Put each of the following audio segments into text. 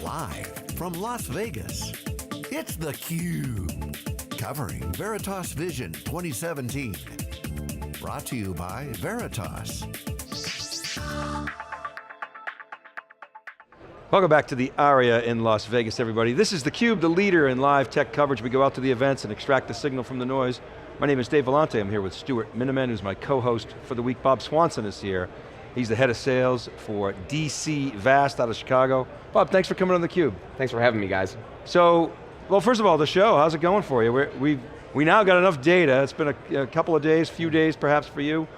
Live from Las Vegas, it's theCUBE, covering Veritas Vision 2017. Brought to you by Veritas. Welcome back to the Aria in Las Vegas, everybody. This is theCUBE, the leader in live tech coverage. We go out to the events and extract the signal from the noise. My name is Dave Vellante. I'm here with Stuart Miniman, who's my co-host for the week. Bob Swanson is here. He's the head of sales for DC Vast out of Chicago. Bob, thanks for coming on theCUBE. Thanks for having me, guys. So, well, first of all, the show, how's it going for you? We now got enough data. It's been a couple of days, few days perhaps for you.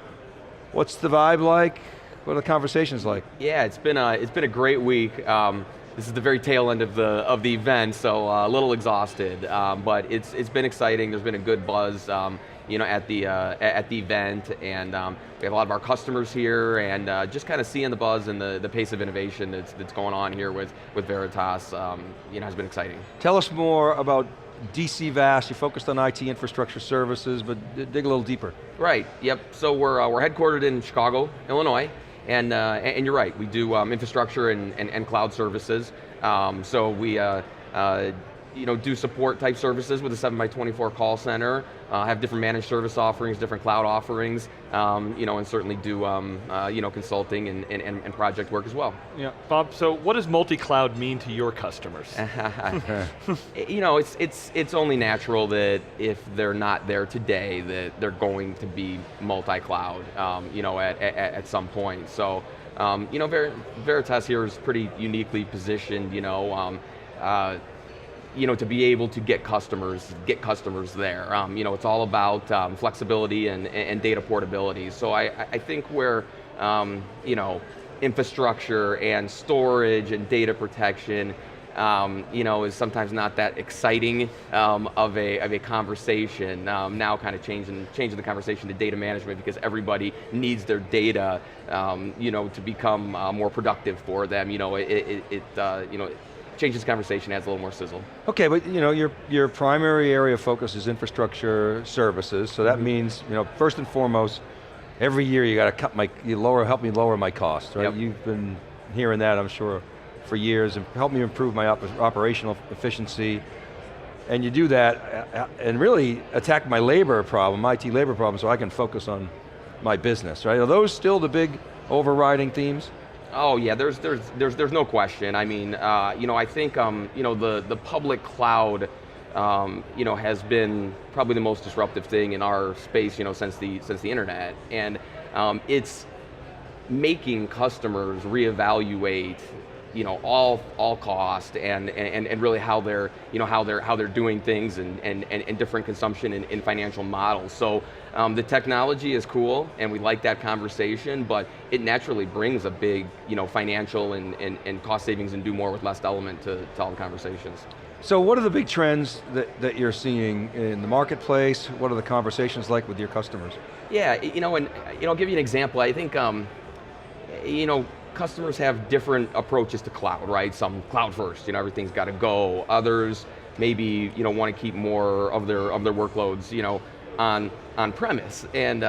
What's the vibe like? What are the conversations like? Yeah, it's been a great week. This is the very tail end of the event, so a little exhausted, but it's been exciting. There's been a good buzz, at the event, and we have a lot of our customers here, and just kind of seeing the buzz and the pace of innovation that's going on here with Veritas, has been exciting. Tell us more about DC Vast. You focused on IT infrastructure services, but dig a little deeper. Right. Yep. So we're headquartered in Chicago, Illinois. And you're right, we do infrastructure and cloud services. So we do support type services with a 7x24 call center, have different managed service offerings, different cloud offerings, and certainly do consulting and project work as well. Yeah, Bob, so what does multi-cloud mean to your customers? It's only natural that if they're not there today, that they're going to be multi-cloud, at some point. So, Veritas here is pretty uniquely positioned, to be able to get customers there. It's all about flexibility and data portability. So I think where, infrastructure and storage and data protection, is sometimes not that exciting of a conversation. Now kind of changing the conversation to data management because everybody needs their data, to become more productive for them. It changes the conversation, adds a little more sizzle. Okay, but your primary area of focus is infrastructure services, so that means, first and foremost, every year you got to help me lower my costs, right? Yep. You've been hearing that, I'm sure, for years, and help me improve my operational efficiency. And you do that and really attack my labor problem, IT labor problem, so I can focus on my business, right? Are those still the big overriding themes? Oh yeah, there's no question. I mean, I think the public cloud, has been probably the most disruptive thing in our space, since the internet, and it's making customers reevaluate, all cost and really how they're doing things and different consumption in financial models. So the technology is cool and we like that conversation, but it naturally brings a big financial and cost savings and do more with less element to all the conversations. So what are the big trends that you're seeing in the marketplace? What are the conversations like with your customers? Yeah, I'll give you an example. I think customers have different approaches to cloud, right? Some cloud first, everything's got to go. Others maybe want to keep more of their workloads, on premise. And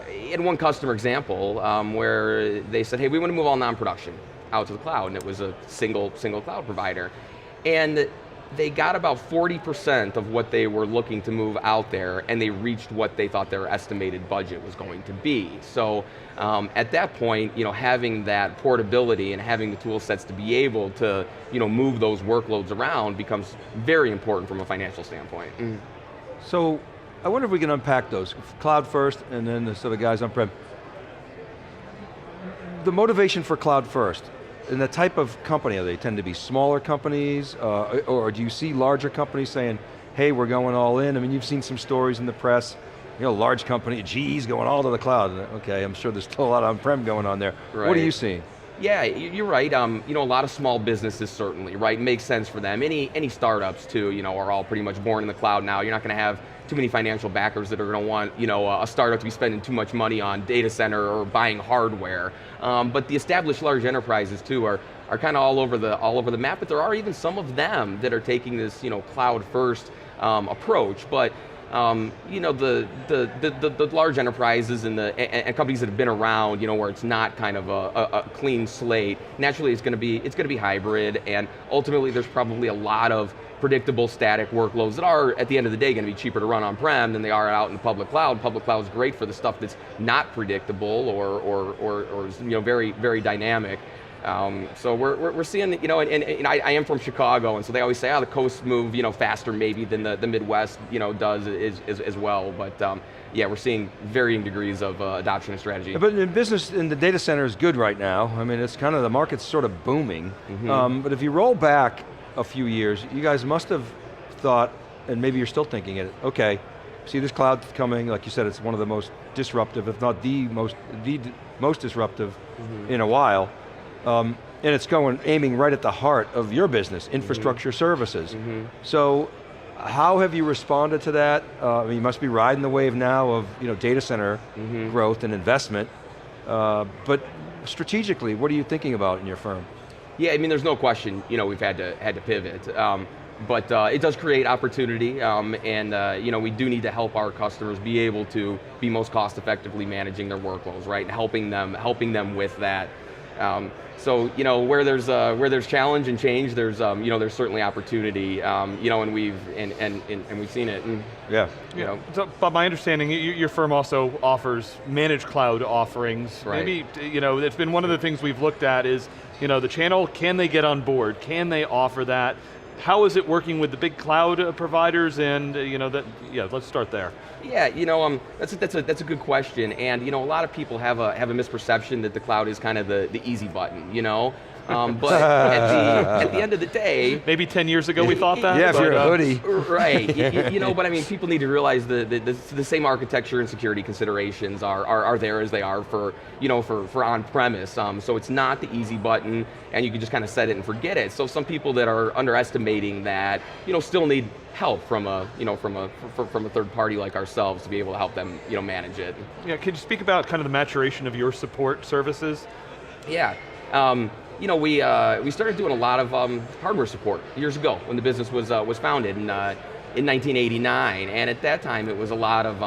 in one customer example, where they said, hey, we want to move all non-production out to the cloud, and it was a single cloud provider. And they got about 40% of what they were looking to move out there, and they reached what they thought their estimated budget was going to be. So at that point, having that portability and having the tool sets to be able to move those workloads around becomes very important from a financial standpoint. Mm. So I wonder if we can unpack those. Cloud first, and then the sort of guys on-prem. The motivation for cloud first, and the type of company, they tend to be smaller companies, or do you see larger companies saying, hey, we're going all in? I mean, you've seen some stories in the press, large company, GE's going all to the cloud. Okay, I'm sure there's still a lot of on-prem going on there. Right. What are you seeing? Yeah, you're right. A lot of small businesses certainly, right? Makes sense for them. Any startups too, are all pretty much born in the cloud now. You're not going to have too many financial backers that are going to want, a startup to be spending too much money on data center or buying hardware. But the established large enterprises too are kind of all over the map. But there are even some of them that are taking this, cloud first approach. But you know, the large enterprises and and companies that have been around, you know, where it's not kind of a clean slate, naturally it's going to be hybrid, and ultimately there's probably a lot of predictable static workloads that are, at the end of the day, going to be cheaper to run on-prem than they are out in the public cloud. Public cloud is great for the stuff that's not predictable or you know, very, very dynamic. So we're seeing, you know, and I am from Chicago, and so they always say, the coasts move, you know, faster maybe than the Midwest, you know, does as well. But yeah, we're seeing varying degrees of adoption and strategy. But in business, in the data center is good right now. I mean, it's kind of, the market's sort of booming. But if you roll back a few years, you guys must have thought, and maybe you're still thinking it, okay, see this cloud coming, like you said, it's one of the most disruptive, if not the most disruptive in a while. And it's aiming right at the heart of your business, infrastructure services. So how have you responded to that? I mean, you must be riding the wave now of, you know, data center growth and investment, but strategically, what are you thinking about in your firm? Yeah, I mean, there's no question, you know, we've had to pivot. But it does create opportunity, and you know, we do need to help our customers be able to be most cost effectively managing their workloads, right? And helping them with that. So you know, where there's challenge and change, there's you know, there's certainly opportunity. You know, and we've seen it. And, yeah. You know. So, but my understanding, your firm also offers managed cloud offerings. Right. Maybe, you know, it's been one of the things we've looked at is, you know, the channel, can they get on board? Can they offer that? How is it working with the big cloud providers? And you know, yeah, let's start there. Yeah, you know, that's a good question, and you know, a lot of people have a misperception that the cloud is kind of the easy button, you know. But at the end of the day, maybe 10 years ago we thought that. Yeah, if you're a hoodie. Right. you know, but I mean, people need to realize the same architecture and security considerations are there as they are for, you know, for on-premise. So it's not the easy button, and you can just kind of set it and forget it. So some people that are underestimating that, you know, still need help from a third party like ourselves to be able to help them, you know, manage it. Yeah, could you speak about kind of the maturation of your support services? Yeah. You know, we started doing a lot of hardware support years ago when the business was founded in 1989, and at that time it was a lot of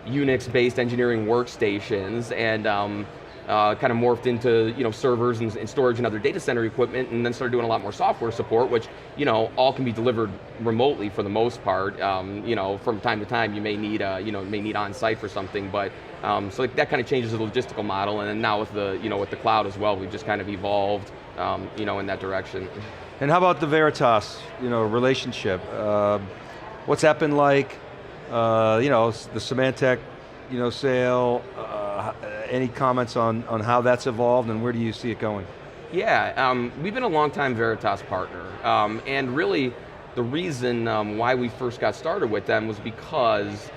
Unix-based engineering workstations, and kind of morphed into, you know, servers and storage and other data center equipment, and then started doing a lot more software support, which, you know, all can be delivered remotely for the most part. You know, from time to time you may need on-site for something, but so that kind of changes the logistical model, and then now with the cloud as well, we've just kind of evolved, you know, in that direction. And how about the Veritas, you know, relationship? What's that been like? You know, the Symantec, you know, sale. Any comments on how that's evolved, and where do you see it going? Yeah, we've been a long-time Veritas partner, and really the reason why we first got started with them was because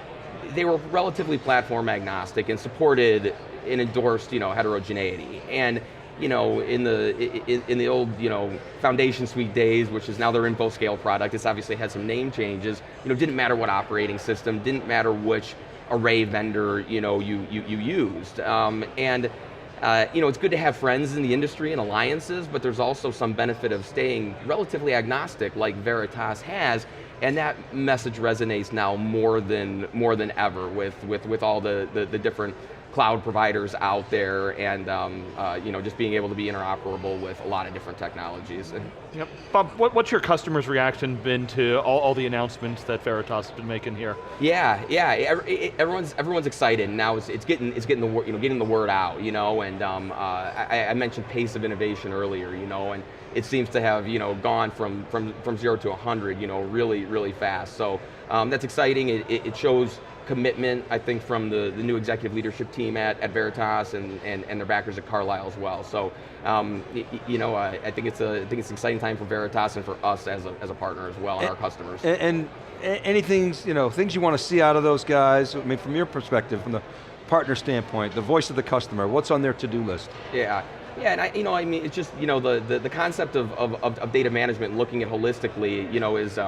they were relatively platform agnostic and supported and endorsed, you know, heterogeneity. And you know, in the old, you know, Foundation Suite days, which is now their InfoScale product, it's obviously had some name changes. You know, didn't matter what operating system, didn't matter which array vendor, you know, you used. And you know, it's good to have friends in the industry and alliances, but there's also some benefit of staying relatively agnostic like Veritas has, and that message resonates now more than ever with all the different cloud providers out there, and you know, just being able to be interoperable with a lot of different technologies. Yep. Bob, what's your customers' reaction been to all the announcements that Veritas has been making here? Yeah. Everyone's excited. Now it's getting the word out. You know, and I mentioned pace of innovation earlier. You know, and it seems to have, you know, gone from 0 to 100. You know, really fast. So that's exciting. It shows commitment, I think, from the new executive leadership team at Veritas and their backers at Carlyle as well. So, you know, I think it's an exciting time for Veritas and for us as a partner as well, and our customers. And anything, you know, things you want to see out of those guys? I mean, from your perspective, from the partner standpoint, the voice of the customer, what's on their to-do list? Yeah, and I mean, it's just, you know, the concept of data management, looking at holistically, you know, is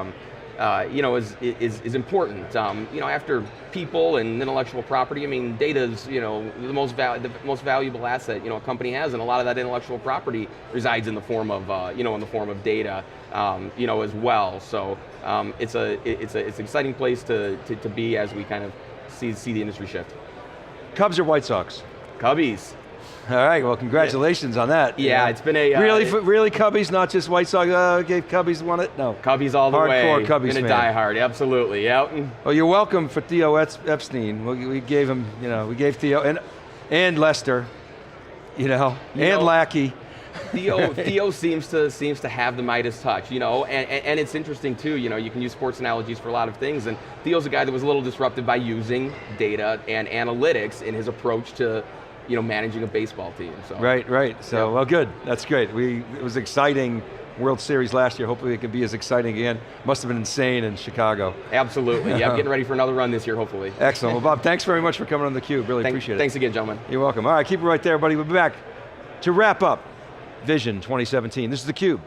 is important. After people and intellectual property, I mean, data is the most valuable asset a company has, and a lot of that intellectual property resides in the form of data, as well. So it's an exciting place to be as we kind of see the industry shift. Cubs or White Sox? Cubbies. All right, well, congratulations on that. Yeah, it's been a... really Cubbies, not just White Sox, Cubbies won it? No. Cubbies all the way. Hardcore Cubbies fan. fan. Diehard, absolutely, yeah. Well, you're welcome for Theo Epstein. We gave him, we gave Theo, and Lester, and Lackey. Theo seems to have the Midas touch, and it's interesting too, you can use sports analogies for a lot of things, and Theo's a guy that was a little disrupted by using data and analytics in his approach to managing a baseball team. So. Right. So, well, good. That's great. It was exciting World Series last year. Hopefully it can be as exciting again. Must have been insane in Chicago. Absolutely. Yeah, I'm getting ready for another run this year, hopefully. Excellent. Well, Bob, thanks very much for coming on theCUBE. Really appreciate it. Thanks again, gentlemen. You're welcome. All right, keep it right there, buddy. We'll be back to wrap up Vision 2017. This is theCUBE.